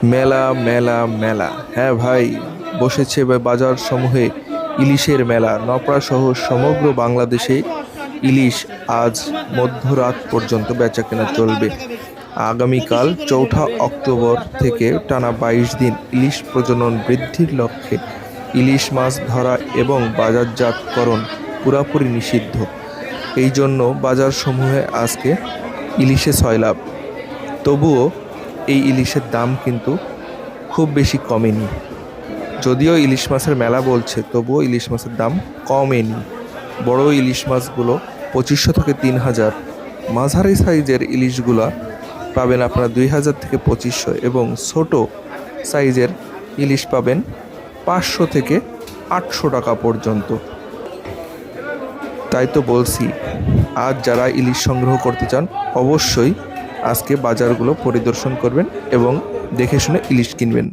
মেলা মেলা মেলা, হ্যাঁ ভাই, বসেছে বাজার সমূহে ইলিশের মেলা। নপড়া সহ সমগ্র বাংলাদেশে ইলিশ আজ মধ্যরাত পর্যন্ত বেচাকেনা চলবে। আগামীকাল ৪ঠা অক্টোবর থেকে টানা ২২ দিন ইলিশ প্রজনন বৃদ্ধির লক্ষ্যে ইলিশ মাছ ধরা এবং বাজারজাতকরণ পুরাপুরি নিষিদ্ধ। এই জন্য বাজারসমূহে আজকে ইলিশে সয়লাব। তবুও এই ইলিশের দাম কিন্তু খুব বেশি কমেনি। যদিও ইলিশ মাছের মেলা বলছে, তবুও ইলিশ মাছের দাম কমেনি। বড় ইলিশ মাছগুলো ২৫০০ থেকে ৩০০০, মাঝারি সাইজের ইলিশগুলা পাবেন আপনারা ২০০০ থেকে ২৫০০ এবং ছোট সাইজের ইলিশ পাবেন ৫০০ থেকে ৮০০ টাকা পর্যন্ত। তাই তো বলছি, আজ যারা ইলিশ সংগ্রহ করতে চান অবশ্যই আজকে বাজারগুলো পরিদর্শন করবেন এবং দেখে শুনে ইলিশ কিনবেন।